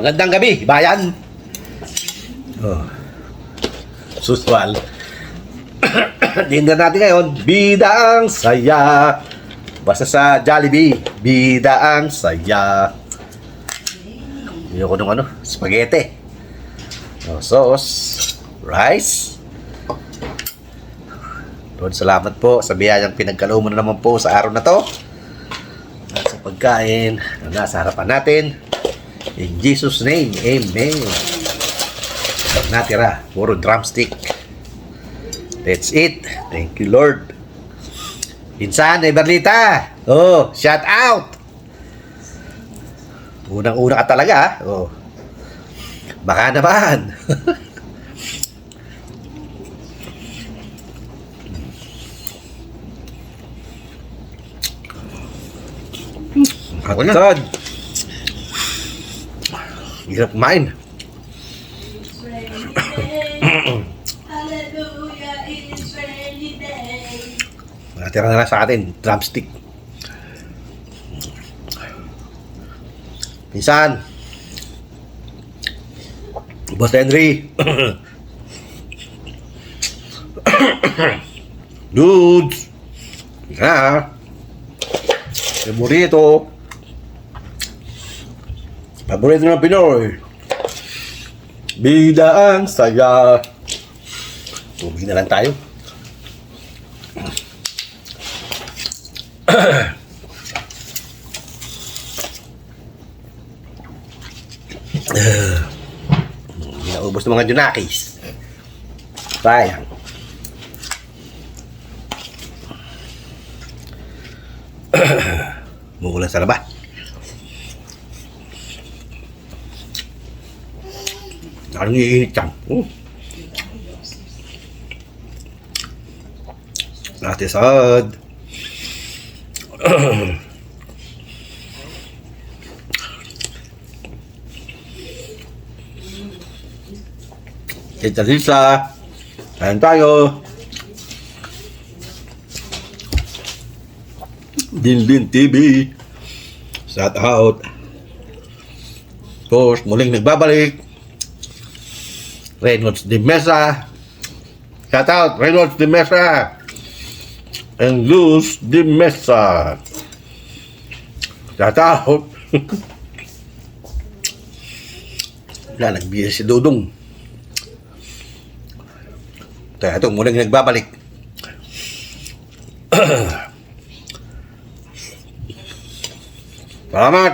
Magandang gabi, bayan. Oh. Suswal. Dinner natin ngayon, bida ang saya. Basta sa Jollibee, bida ang saya. Ayoko nung spaghetti. Oh, sauce, rice. Lord, salamat po sa biyayang pinagkaloob mo na naman po sa araw na to. At sa pagkain na nasa harapan natin. In Jesus' name, amen. Natira, puro drumstick. That's it. Thank you, Lord. Insan, Berlita. Oh, shout out. Unang-una ka talaga. Oh. Baka naman. Ako na. Hirap kumain. Natira na lang sa atin, drumstick. Pinsan. Boss Henry. Dudes. Ha. Paborito. Paborito ng Pinoy. Bida ang saya. Tubig na lang tayo. Naubos ng mga junakis. Sayang. Mukulan sa labas. Ang iinit yan. Natisad. Kita Lisa. Kain tayo. Din TV. Shout out. Tapos muling nagbabalik. Reynolds de Mesa. Shout out Reynolds de Mesa. And Luz de Mesa. Shout out. Wala, nagbihis si Dudong. Kaya ito, muling nagbabalik. Salamat.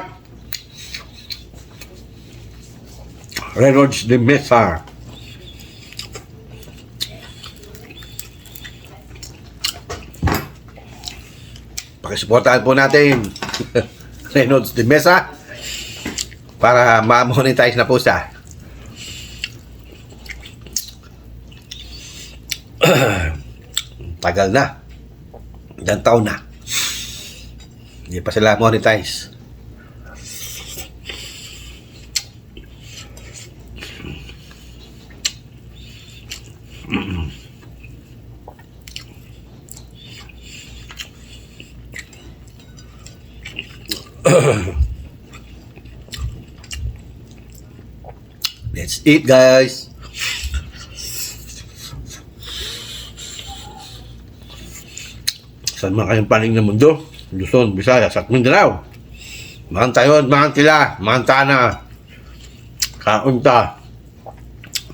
Reynolds de Mesa. Pakisuportahan po natin Reynolds de Mesa para ma-monetize na po siya. Tagal na. Ilang taon na. Hindi pa sila monetize. Let's eat, guys. Saan man kayong paling ng mundo? Luzon, Visayas at Mindanao. Mahantayon, mahantila, mahantana. Kaunta.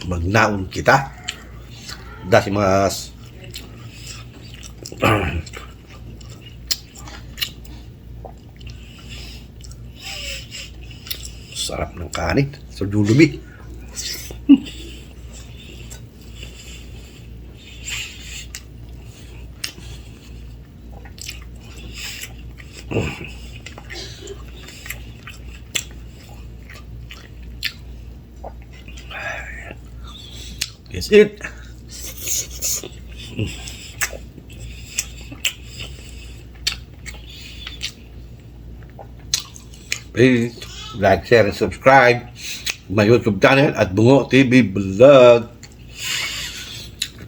Magnaon kita. Dasimas. Sarap ng kanin sa Jollibee. That's it. Please like, share, and subscribe my YouTube channel at Bungo TV Vlog.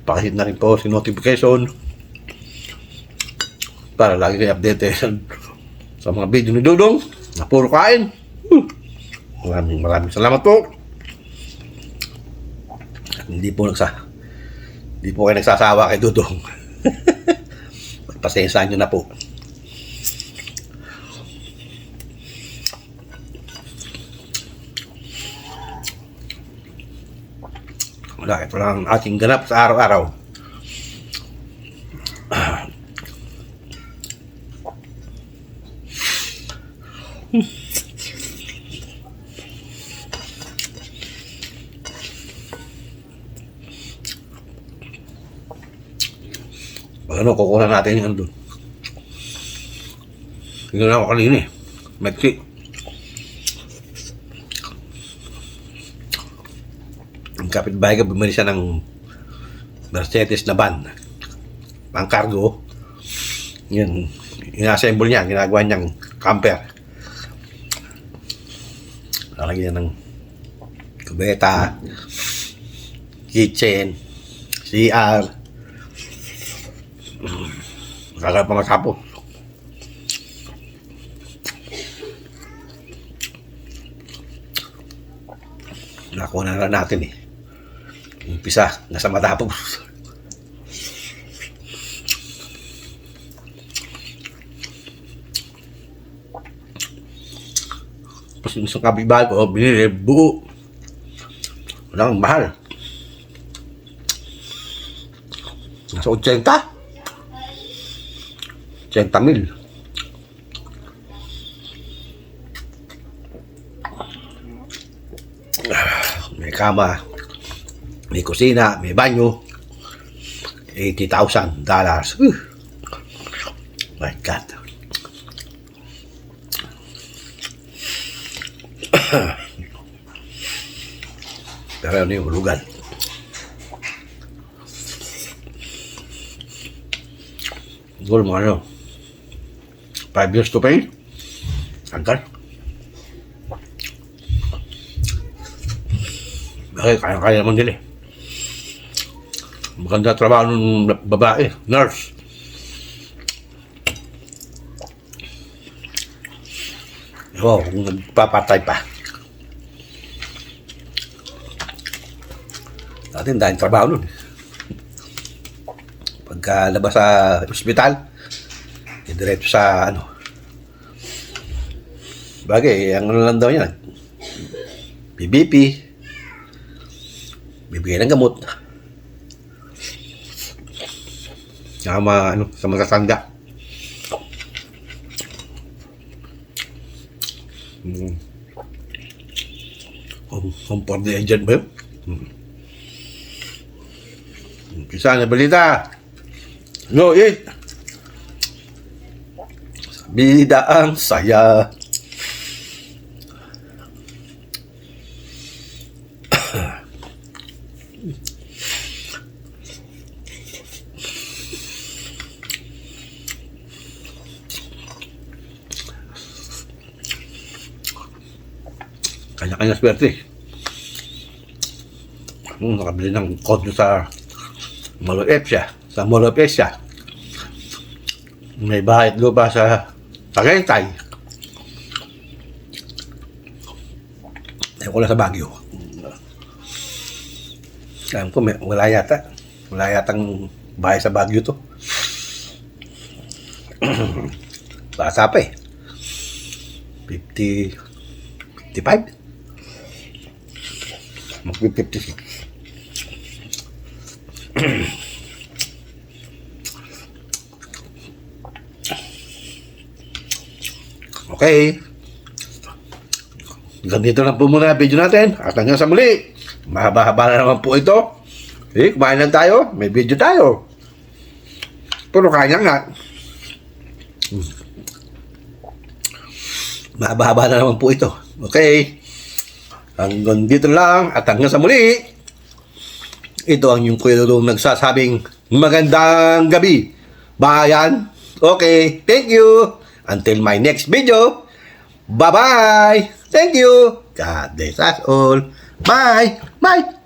Pakihit na rin po si notification para lagi kayo updated sa mga video ni Dudong na puro kain. Maraming salamat po. At hindi po kayo nagsasawa kay Dudong. Pasensyahan nyo na po. Wala, ito lang ang ating ganap sa araw-araw. Ano, kukunan natin yung andun. Tingnan ako kanina eh. Medki. Ang kapitbahay ka, bumili siya ng Mercedes na van. Pang cargo. Yun. Ina-assemble niya. Ginagawa niyang camper. Lalagyan ng kubeta, kitchen, CR. Matagal pa matapos. Nakuha na lang natin eh. Umpisa, nasa matapos. Tapos yung isang kapitbahay ko, binili buo. Walang mahal. Nasa 80. 80,000. May kama, may kusina, may banyo. $80,000. My God. Pero ano yung hulugan? Siguro mga ano, 5 years to pay. Angkal. Bakit kaya naman nila eh. Maganda trabaho ng babae, nurse. Oo, kung nagpapatay pa. Natin dahil trabaho nun. Pagkalabas sa ospital, diretso sa ano. Bagay, ang ano lang daw yan. PBP. Bibigay ng gamot. Sama ano, sa matatanda. Home for the agent ba yun? Kisa na balita. No, eat. Bida ang saya. Kanya-kanya swerte. Nakabili ng kondo sa Mall of Asia. Sa Mall of Asia. May bahay at lupa sa Tagaytay. Ayaw ko lang sa Baguio. Alam ko, wala yata. Wala yatang bahay sa Baguio to. Basa pa eh. 55? Mag-56. Okay. Ganito lang po muna ang video natin. At hanggang sa muli. Mahaba-haba na naman po ito. Kumain lang tayo. May video tayo. Pero kaya nga. Mahaba-haba na naman po ito. Okay. Hanggang dito lang. At hanggang sa muli. Ito ang yung Kuya Dudong nagsasabing magandang gabi. Bayan. Okay. Thank you. Until my next video. Bye-bye. Thank you. God bless us all. Bye. Bye.